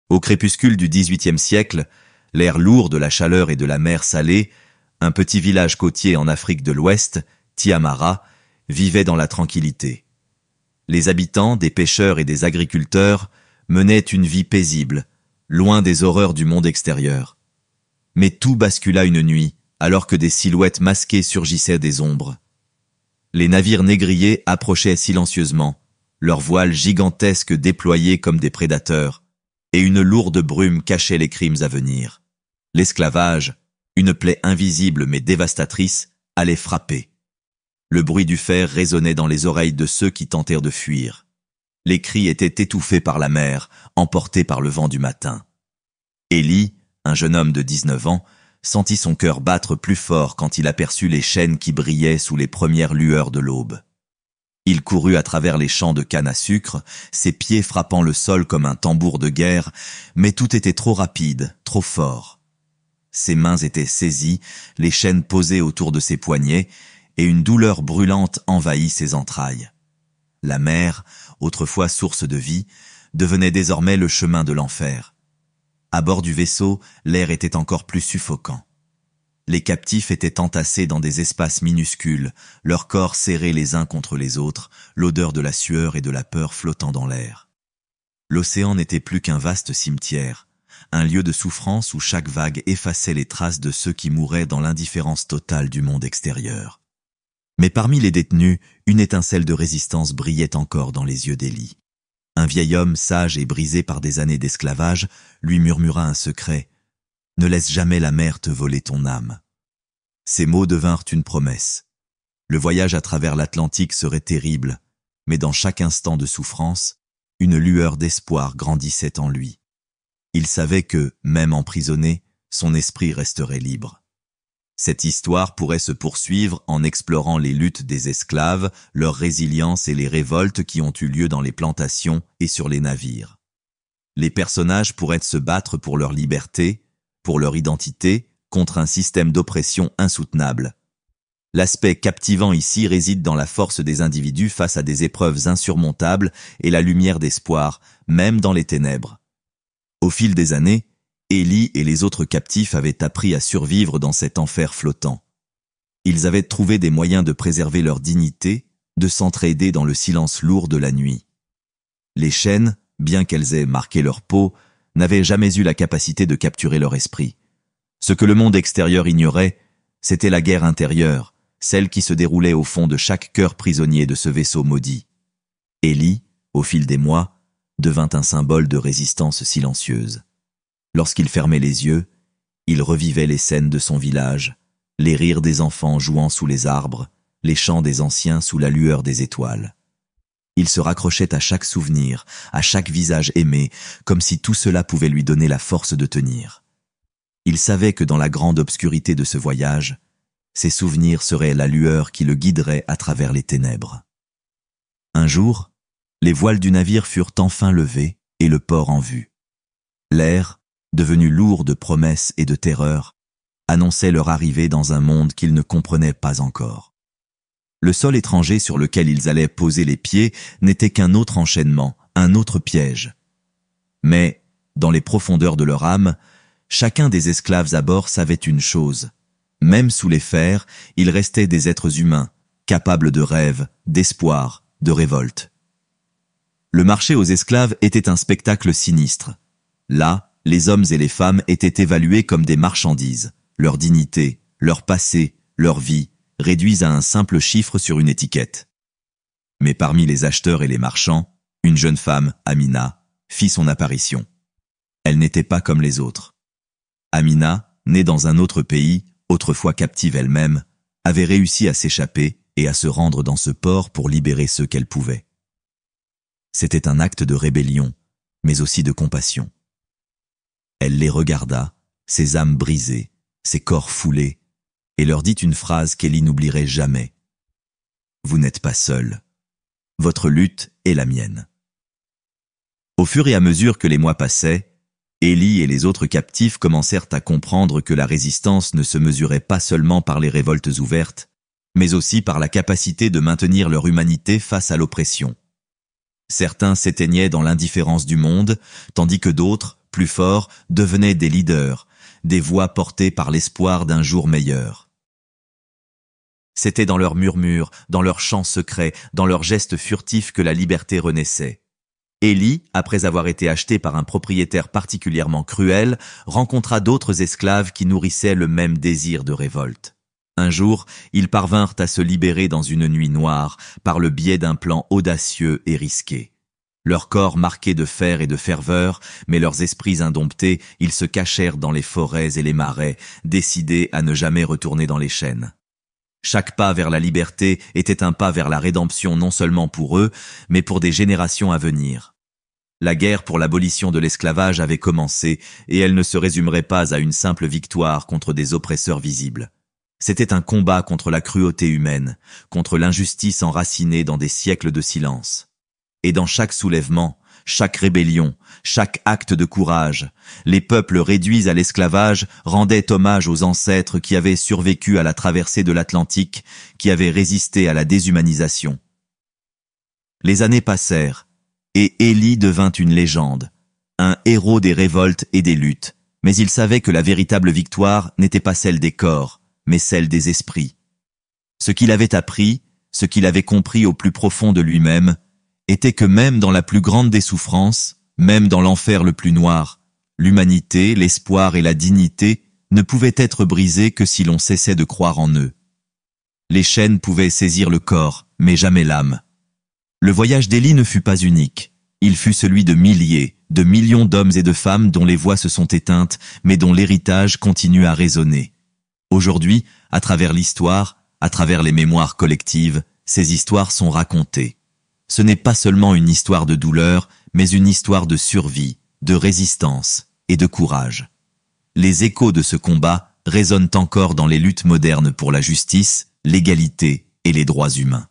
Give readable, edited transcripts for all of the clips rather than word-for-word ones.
Au crépuscule du XVIIIe siècle, l'air lourd de la chaleur et de la mer salée, un petit village côtier en Afrique de l'Ouest, Tiamara, vivait dans la tranquillité. Les habitants, des pêcheurs et des agriculteurs, menaient une vie paisible, loin des horreurs du monde extérieur. Mais tout bascula une nuit, alors que des silhouettes masquées surgissaient des ombres. Les navires négriers approchaient silencieusement, leurs voiles gigantesques déployées comme des prédateurs, et une lourde brume cachait les crimes à venir. L'esclavage, une plaie invisible mais dévastatrice, allait frapper. Le bruit du fer résonnait dans les oreilles de ceux qui tentèrent de fuir. Les cris étaient étouffés par la mer, emportés par le vent du matin. Élie, un jeune homme de 19 ans, sentit son cœur battre plus fort quand il aperçut les chênes qui brillaient sous les premières lueurs de l'aube. Il courut à travers les champs de canne à sucre, ses pieds frappant le sol comme un tambour de guerre, mais tout était trop rapide, trop fort. Ses mains étaient saisies, les chaînes posées autour de ses poignets, et une douleur brûlante envahit ses entrailles. La mer, autrefois source de vie, devenait désormais le chemin de l'enfer. À bord du vaisseau, l'air était encore plus suffocant. Les captifs étaient entassés dans des espaces minuscules, leurs corps serrés les uns contre les autres, l'odeur de la sueur et de la peur flottant dans l'air. L'océan n'était plus qu'un vaste cimetière, un lieu de souffrance où chaque vague effaçait les traces de ceux qui mouraient dans l'indifférence totale du monde extérieur. Mais parmi les détenus, une étincelle de résistance brillait encore dans les yeux d'Élie. Un vieil homme sage et brisé par des années d'esclavage lui murmura un secret. « Ne laisse jamais la mer te voler ton âme. » Ces mots devinrent une promesse. Le voyage à travers l'Atlantique serait terrible, mais dans chaque instant de souffrance, une lueur d'espoir grandissait en lui. Il savait que, même emprisonné, son esprit resterait libre. Cette histoire pourrait se poursuivre en explorant les luttes des esclaves, leur résilience et les révoltes qui ont eu lieu dans les plantations et sur les navires. Les personnages pourraient se battre pour leur liberté, pour leur identité, contre un système d'oppression insoutenable. L'aspect captivant ici réside dans la force des individus face à des épreuves insurmontables et la lumière d'espoir, même dans les ténèbres. Au fil des années, Élie et les autres captifs avaient appris à survivre dans cet enfer flottant. Ils avaient trouvé des moyens de préserver leur dignité, de s'entraider dans le silence lourd de la nuit. Les chaînes, bien qu'elles aient marqué leur peau, n'avaient jamais eu la capacité de capturer leur esprit. Ce que le monde extérieur ignorait, c'était la guerre intérieure, celle qui se déroulait au fond de chaque cœur prisonnier de ce vaisseau maudit. Élie, au fil des mois, devint un symbole de résistance silencieuse. Lorsqu'il fermait les yeux, il revivait les scènes de son village, les rires des enfants jouant sous les arbres, les chants des anciens sous la lueur des étoiles. Il se raccrochait à chaque souvenir, à chaque visage aimé, comme si tout cela pouvait lui donner la force de tenir. Il savait que dans la grande obscurité de ce voyage, ces souvenirs seraient la lueur qui le guiderait à travers les ténèbres. Un jour, les voiles du navire furent enfin levées et le port en vue. L'air, devenu lourd de promesses et de terreur, annonçait leur arrivée dans un monde qu'ils ne comprenaient pas encore. Le sol étranger sur lequel ils allaient poser les pieds n'était qu'un autre enchaînement, un autre piège. Mais, dans les profondeurs de leur âme, chacun des esclaves à bord savait une chose. Même sous les fers, ils restaient des êtres humains, capables de rêves, d'espoir, de révolte. Le marché aux esclaves était un spectacle sinistre. Là, les hommes et les femmes étaient évalués comme des marchandises, leur dignité, leur passé, leur vie, réduits à un simple chiffre sur une étiquette. Mais parmi les acheteurs et les marchands, une jeune femme, Amina, fit son apparition. Elle n'était pas comme les autres. Amina, née dans un autre pays, autrefois captive elle-même, avait réussi à s'échapper et à se rendre dans ce port pour libérer ceux qu'elle pouvait. C'était un acte de rébellion, mais aussi de compassion. Elle les regarda, ses âmes brisées, ses corps foulés, et leur dit une phrase qu'Élie n'oublierait jamais. « Vous n'êtes pas seuls. Votre lutte est la mienne. » Au fur et à mesure que les mois passaient, Élie et les autres captifs commencèrent à comprendre que la résistance ne se mesurait pas seulement par les révoltes ouvertes, mais aussi par la capacité de maintenir leur humanité face à l'oppression. Certains s'éteignaient dans l'indifférence du monde, tandis que d'autres, plus forts, devenaient des leaders, des voix portées par l'espoir d'un jour meilleur. C'était dans leurs murmures, dans leurs chants secrets, dans leurs gestes furtifs que la liberté renaissait. Élie, après avoir été acheté par un propriétaire particulièrement cruel, rencontra d'autres esclaves qui nourrissaient le même désir de révolte. Un jour, ils parvinrent à se libérer dans une nuit noire par le biais d'un plan audacieux et risqué. Leurs corps marqués de fer et de ferveur, mais leurs esprits indomptés, ils se cachèrent dans les forêts et les marais, décidés à ne jamais retourner dans les chaînes. Chaque pas vers la liberté était un pas vers la rédemption non seulement pour eux, mais pour des générations à venir. La guerre pour l'abolition de l'esclavage avait commencé, et elle ne se résumerait pas à une simple victoire contre des oppresseurs visibles. C'était un combat contre la cruauté humaine, contre l'injustice enracinée dans des siècles de silence. Et dans chaque soulèvement, chaque rébellion, chaque acte de courage, les peuples réduits à l'esclavage rendaient hommage aux ancêtres qui avaient survécu à la traversée de l'Atlantique, qui avaient résisté à la déshumanisation. Les années passèrent, et Élie devint une légende, un héros des révoltes et des luttes, mais il savait que la véritable victoire n'était pas celle des corps, mais celle des esprits. Ce qu'il avait appris, ce qu'il avait compris au plus profond de lui-même, était que même dans la plus grande des souffrances, même dans l'enfer le plus noir, l'humanité, l'espoir et la dignité ne pouvaient être brisés que si l'on cessait de croire en eux. Les chaînes pouvaient saisir le corps, mais jamais l'âme. Le voyage d'Élie ne fut pas unique. Il fut celui de milliers, de millions d'hommes et de femmes dont les voix se sont éteintes, mais dont l'héritage continue à résonner. Aujourd'hui, à travers l'histoire, à travers les mémoires collectives, ces histoires sont racontées. Ce n'est pas seulement une histoire de douleur, mais une histoire de survie, de résistance et de courage. Les échos de ce combat résonnent encore dans les luttes modernes pour la justice, l'égalité et les droits humains.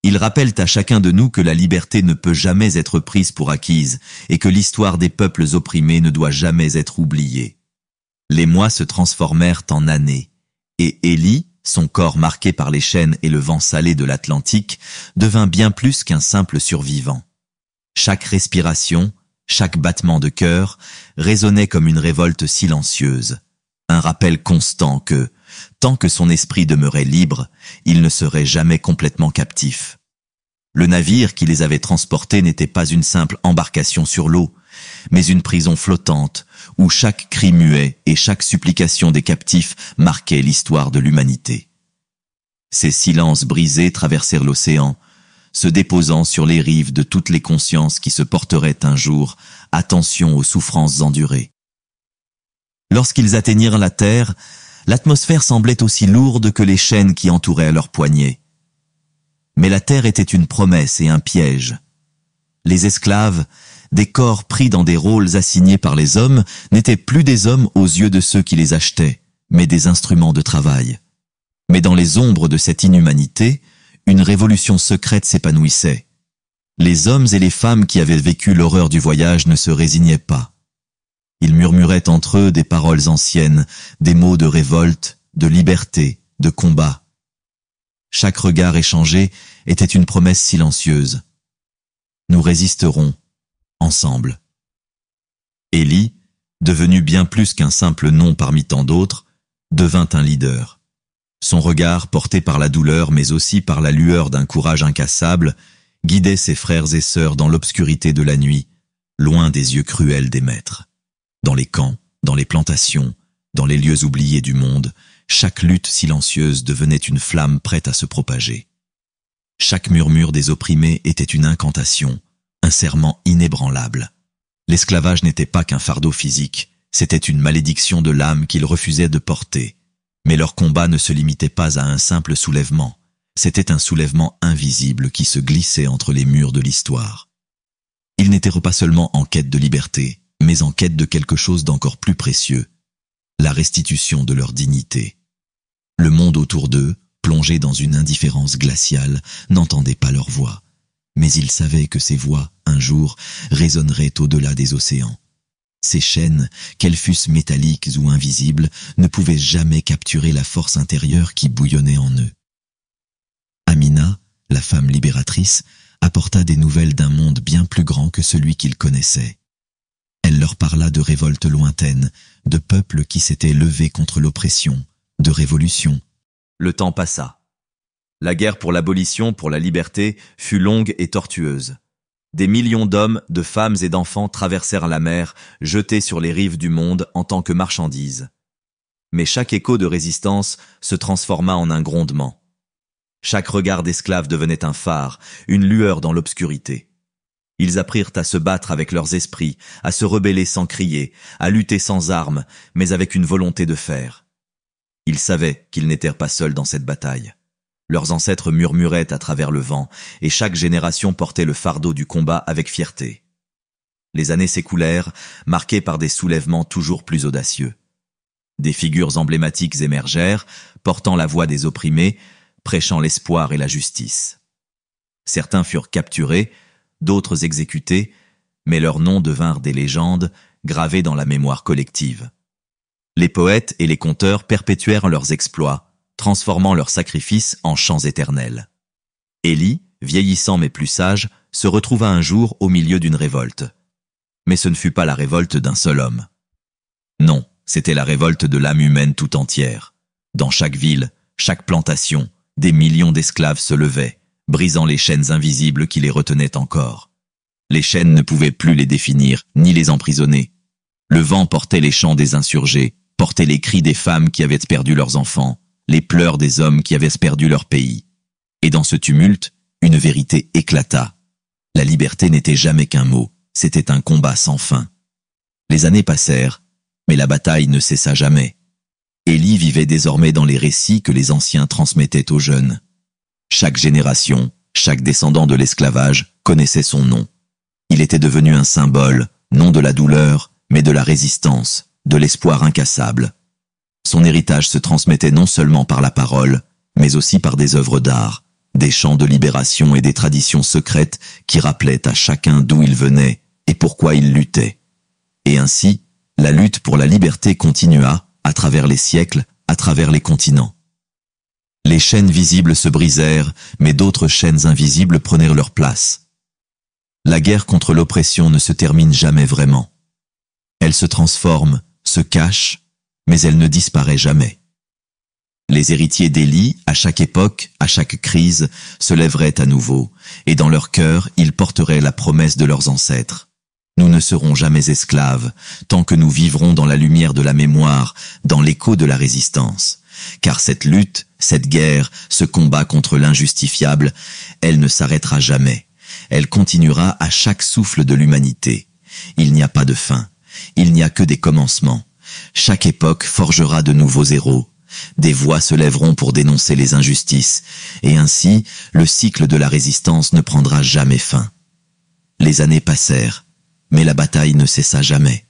Ils rappellent à chacun de nous que la liberté ne peut jamais être prise pour acquise et que l'histoire des peuples opprimés ne doit jamais être oubliée. Les mois se transformèrent en années, et Élie, son corps marqué par les chaînes et le vent salé de l'Atlantique, devint bien plus qu'un simple survivant. Chaque respiration, chaque battement de cœur résonnait comme une révolte silencieuse, un rappel constant que, tant que son esprit demeurait libre, il ne serait jamais complètement captif. Le navire qui les avait transportés n'était pas une simple embarcation sur l'eau, mais une prison flottante, où chaque cri muet et chaque supplication des captifs marquaient l'histoire de l'humanité. Ces silences brisés traversèrent l'océan, se déposant sur les rives de toutes les consciences qui se porteraient un jour attention aux souffrances endurées. Lorsqu'ils atteignirent la terre, l'atmosphère semblait aussi lourde que les chaînes qui entouraient leurs poignets. Mais la terre était une promesse et un piège. Les esclaves, des corps pris dans des rôles assignés par les hommes, n'étaient plus des hommes aux yeux de ceux qui les achetaient, mais des instruments de travail. Mais dans les ombres de cette inhumanité, une révolution secrète s'épanouissait. Les hommes et les femmes qui avaient vécu l'horreur du voyage ne se résignaient pas. Ils murmuraient entre eux des paroles anciennes, des mots de révolte, de liberté, de combat. Chaque regard échangé était une promesse silencieuse. Nous résisterons, ensemble. Élie, devenu bien plus qu'un simple nom parmi tant d'autres, devint un leader. Son regard, porté par la douleur mais aussi par la lueur d'un courage incassable, guidait ses frères et sœurs dans l'obscurité de la nuit, loin des yeux cruels des maîtres. Dans les camps, dans les plantations, dans les lieux oubliés du monde, chaque lutte silencieuse devenait une flamme prête à se propager. Chaque murmure des opprimés était une incantation, un serment inébranlable. L'esclavage n'était pas qu'un fardeau physique, c'était une malédiction de l'âme qu'ils refusaient de porter. Mais leur combat ne se limitait pas à un simple soulèvement. C'était un soulèvement invisible qui se glissait entre les murs de l'histoire. Ils n'étaient pas seulement en quête de liberté, mais en quête de quelque chose d'encore plus précieux, la restitution de leur dignité. Le monde autour d'eux, plongé dans une indifférence glaciale, n'entendait pas leur voix, mais ils savaient que ces voix, un jour, résonneraient au-delà des océans. Ces chaînes, qu'elles fussent métalliques ou invisibles, ne pouvaient jamais capturer la force intérieure qui bouillonnait en eux. Amina, la femme libératrice, apporta des nouvelles d'un monde bien plus grand que celui qu'ils connaissaient. Elle leur parla de révoltes lointaines, de peuples qui s'étaient levés contre l'oppression, de révolutions. Le temps passa. La guerre pour l'abolition, pour la liberté, fut longue et tortueuse. Des millions d'hommes, de femmes et d'enfants traversèrent la mer, jetés sur les rives du monde en tant que marchandises. Mais chaque écho de résistance se transforma en un grondement. Chaque regard d'esclave devenait un phare, une lueur dans l'obscurité. Ils apprirent à se battre avec leurs esprits, à se rebeller sans crier, à lutter sans armes, mais avec une volonté de faire. Ils savaient qu'ils n'étaient pas seuls dans cette bataille. Leurs ancêtres murmuraient à travers le vent, et chaque génération portait le fardeau du combat avec fierté. Les années s'écoulèrent, marquées par des soulèvements toujours plus audacieux. Des figures emblématiques émergèrent, portant la voix des opprimés, prêchant l'espoir et la justice. Certains furent capturés, d'autres exécutés, mais leurs noms devinrent des légendes, gravées dans la mémoire collective. Les poètes et les conteurs perpétuèrent leurs exploits, transformant leurs sacrifices en chants éternels. Élie, vieillissant mais plus sage, se retrouva un jour au milieu d'une révolte. Mais ce ne fut pas la révolte d'un seul homme. Non, c'était la révolte de l'âme humaine tout entière. Dans chaque ville, chaque plantation, des millions d'esclaves se levaient, brisant les chaînes invisibles qui les retenaient encore. Les chaînes ne pouvaient plus les définir, ni les emprisonner. Le vent portait les chants des insurgés, portait les cris des femmes qui avaient perdu leurs enfants, les pleurs des hommes qui avaient perdu leur pays. Et dans ce tumulte, une vérité éclata. La liberté n'était jamais qu'un mot, c'était un combat sans fin. Les années passèrent, mais la bataille ne cessa jamais. Élie vivait désormais dans les récits que les anciens transmettaient aux jeunes. Chaque génération, chaque descendant de l'esclavage connaissait son nom. Il était devenu un symbole, non de la douleur, mais de la résistance, de l'espoir incassable. Son héritage se transmettait non seulement par la parole, mais aussi par des œuvres d'art, des chants de libération et des traditions secrètes qui rappelaient à chacun d'où il venait et pourquoi il luttait. Et ainsi, la lutte pour la liberté continua, à travers les siècles, à travers les continents. Les chaînes visibles se brisèrent, mais d'autres chaînes invisibles prenèrent leur place. La guerre contre l'oppression ne se termine jamais vraiment. Elle se transforme, se cache, mais elle ne disparaît jamais. Les héritiers d'Élie, à chaque époque, à chaque crise, se lèveraient à nouveau, et dans leur cœur, ils porteraient la promesse de leurs ancêtres. Nous ne serons jamais esclaves, tant que nous vivrons dans la lumière de la mémoire, dans l'écho de la résistance. Car cette lutte, cette guerre, ce combat contre l'injustifiable, elle ne s'arrêtera jamais. Elle continuera à chaque souffle de l'humanité. Il n'y a pas de fin. Il n'y a que des commencements. Chaque époque forgera de nouveaux héros. Des voix se lèveront pour dénoncer les injustices. Et ainsi, le cycle de la résistance ne prendra jamais fin. Les années passèrent, mais la bataille ne cessa jamais.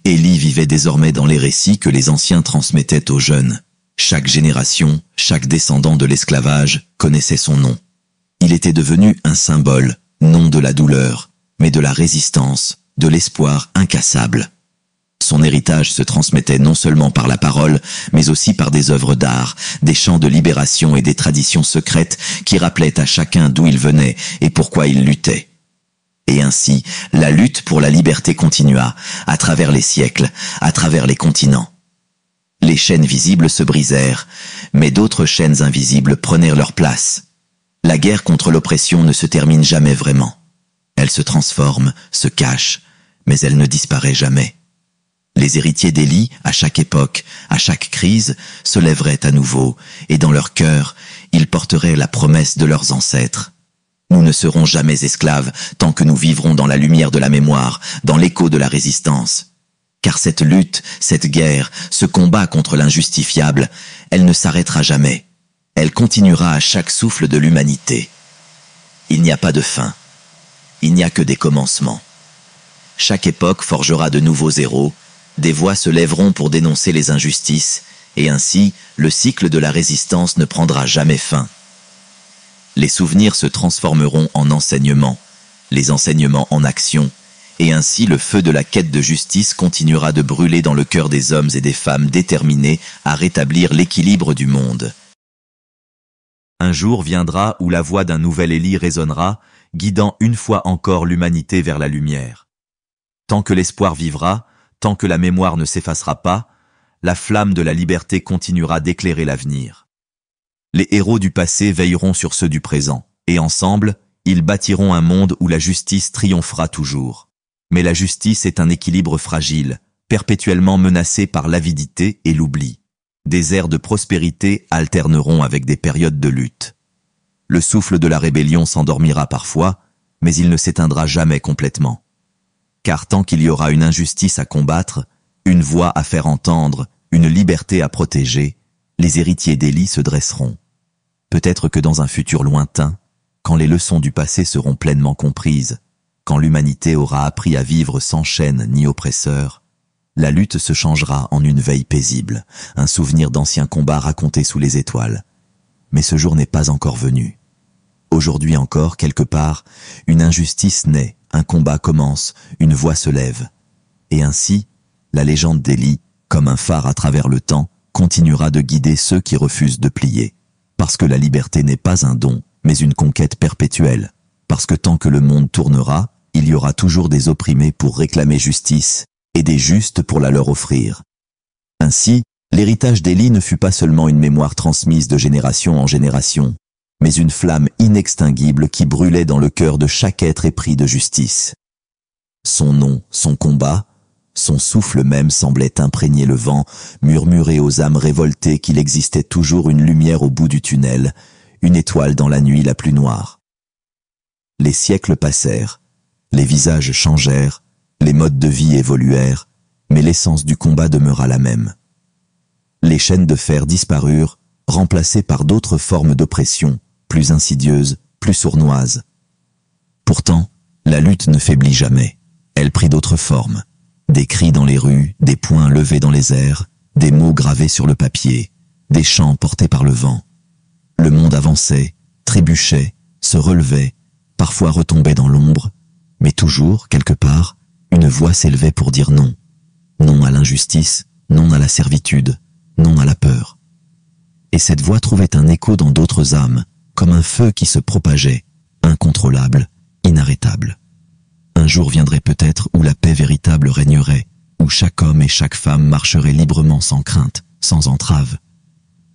Élie vivait désormais dans les récits que les anciens transmettaient aux jeunes. Chaque génération, chaque descendant de l'esclavage connaissait son nom. Il était devenu un symbole, non de la douleur, mais de la résistance, de l'espoir incassable. Son héritage se transmettait non seulement par la parole, mais aussi par des œuvres d'art, des chants de libération et des traditions secrètes qui rappelaient à chacun d'où il venait et pourquoi il luttait. Et ainsi, la lutte pour la liberté continua, à travers les siècles, à travers les continents. Les chaînes visibles se brisèrent, mais d'autres chaînes invisibles prenèrent leur place. La guerre contre l'oppression ne se termine jamais vraiment. Elle se transforme, se cache, mais elle ne disparaît jamais. Les héritiers d'Élie, à chaque époque, à chaque crise, se lèveraient à nouveau, et dans leur cœur, ils porteraient la promesse de leurs ancêtres. Nous ne serons jamais esclaves tant que nous vivrons dans la lumière de la mémoire, dans l'écho de la résistance. Car cette lutte, cette guerre, ce combat contre l'injustifiable, elle ne s'arrêtera jamais. Elle continuera à chaque souffle de l'humanité. Il n'y a pas de fin. Il n'y a que des commencements. Chaque époque forgera de nouveaux héros, des voix se lèveront pour dénoncer les injustices, et ainsi, le cycle de la résistance ne prendra jamais fin. Les souvenirs se transformeront en enseignements, les enseignements en actions, et ainsi le feu de la quête de justice continuera de brûler dans le cœur des hommes et des femmes déterminés à rétablir l'équilibre du monde. Un jour viendra où la voix d'un nouvel Élie résonnera, guidant une fois encore l'humanité vers la lumière. Tant que l'espoir vivra, tant que la mémoire ne s'effacera pas, la flamme de la liberté continuera d'éclairer l'avenir. Les héros du passé veilleront sur ceux du présent, et ensemble, ils bâtiront un monde où la justice triomphera toujours. Mais la justice est un équilibre fragile, perpétuellement menacé par l'avidité et l'oubli. Des ères de prospérité alterneront avec des périodes de lutte. Le souffle de la rébellion s'endormira parfois, mais il ne s'éteindra jamais complètement. Car tant qu'il y aura une injustice à combattre, une voix à faire entendre, une liberté à protéger, les héritiers d'Élie se dresseront. Peut-être que dans un futur lointain, quand les leçons du passé seront pleinement comprises, quand l'humanité aura appris à vivre sans chaîne ni oppresseur, la lutte se changera en une veille paisible, un souvenir d'anciens combats racontés sous les étoiles. Mais ce jour n'est pas encore venu. Aujourd'hui encore, quelque part, une injustice naît, un combat commence, une voix se lève. Et ainsi, la légende d'Élie, comme un phare à travers le temps, continuera de guider ceux qui refusent de plier. Parce que la liberté n'est pas un don, mais une conquête perpétuelle. Parce que tant que le monde tournera, il y aura toujours des opprimés pour réclamer justice, et des justes pour la leur offrir. Ainsi, l'héritage d'Élie ne fut pas seulement une mémoire transmise de génération en génération, mais une flamme inextinguible qui brûlait dans le cœur de chaque être épris de justice. Son nom, son combat, son souffle même semblait imprégner le vent, murmurer aux âmes révoltées qu'il existait toujours une lumière au bout du tunnel, une étoile dans la nuit la plus noire. Les siècles passèrent, les visages changèrent, les modes de vie évoluèrent, mais l'essence du combat demeura la même. Les chaînes de fer disparurent, remplacées par d'autres formes d'oppression, plus insidieuses, plus sournoises. Pourtant, la lutte ne faiblit jamais. Elle prit d'autres formes. Des cris dans les rues, des poings levés dans les airs, des mots gravés sur le papier, des chants portés par le vent. Le monde avançait, trébuchait, se relevait, parfois retombait dans l'ombre, mais toujours, quelque part, une voix s'élevait pour dire non. Non à l'injustice, non à la servitude, non à la peur. Et cette voix trouvait un écho dans d'autres âmes, comme un feu qui se propageait, incontrôlable, inarrêtable. Un jour viendrait peut-être où la paix véritable régnerait, où chaque homme et chaque femme marcheraient librement sans crainte, sans entrave.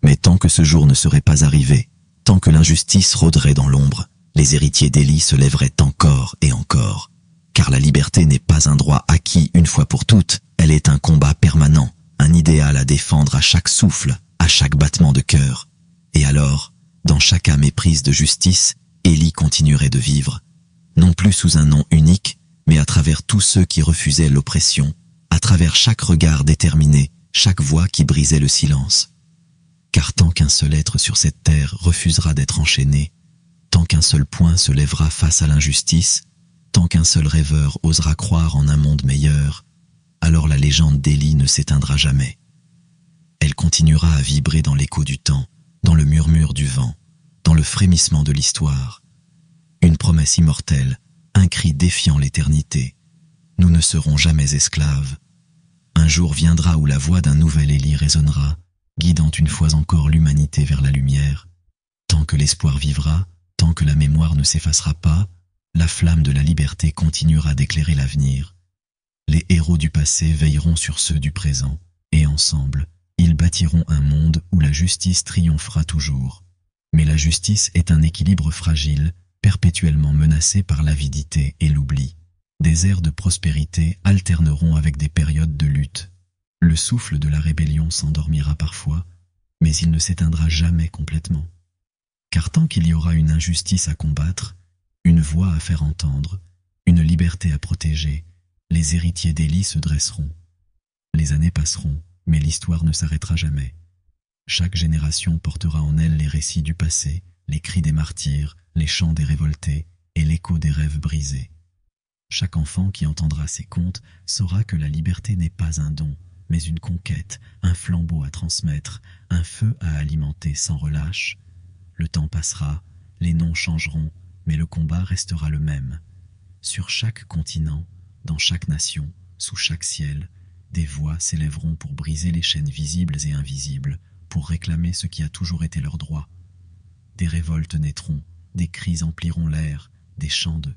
Mais tant que ce jour ne serait pas arrivé, tant que l'injustice rôderait dans l'ombre, les héritiers d'Élie se lèveraient encore et encore. Car la liberté n'est pas un droit acquis une fois pour toutes, elle est un combat permanent, un idéal à défendre à chaque souffle, à chaque battement de cœur. Et alors, dans chaque âme éprise de justice, Élie continuerait de vivre, non plus sous un nom unique, mais à travers tous ceux qui refusaient l'oppression, à travers chaque regard déterminé, chaque voix qui brisait le silence. Car tant qu'un seul être sur cette terre refusera d'être enchaîné, tant qu'un seul poing se lèvera face à l'injustice, tant qu'un seul rêveur osera croire en un monde meilleur, alors la légende d'Élie ne s'éteindra jamais. Elle continuera à vibrer dans l'écho du temps, dans le murmure du vent, dans le frémissement de l'histoire. Une promesse immortelle, un cri défiant l'éternité. Nous ne serons jamais esclaves. Un jour viendra où la voix d'un nouvel Élie résonnera, guidant une fois encore l'humanité vers la lumière. Tant que l'espoir vivra, tant que la mémoire ne s'effacera pas, la flamme de la liberté continuera d'éclairer l'avenir. Les héros du passé veilleront sur ceux du présent, et ensemble, ils bâtiront un monde où la justice triomphera toujours. Mais la justice est un équilibre fragile, perpétuellement menacé par l'avidité et l'oubli. Des ères de prospérité alterneront avec des périodes de lutte. Le souffle de la rébellion s'endormira parfois, mais il ne s'éteindra jamais complètement. Car tant qu'il y aura une injustice à combattre, une voix à faire entendre, une liberté à protéger, les héritiers d'Élie se dresseront. Les années passeront, mais l'histoire ne s'arrêtera jamais. Chaque génération portera en elle les récits du passé, les cris des martyrs, les chants des révoltés et l'écho des rêves brisés. Chaque enfant qui entendra ces contes saura que la liberté n'est pas un don, mais une conquête, un flambeau à transmettre, un feu à alimenter sans relâche. Le temps passera, les noms changeront, mais le combat restera le même. Sur chaque continent, dans chaque nation, sous chaque ciel, des voix s'élèveront pour briser les chaînes visibles et invisibles, pour réclamer ce qui a toujours été leur droit. Des révoltes naîtront, des cris empliront l'air, des chants de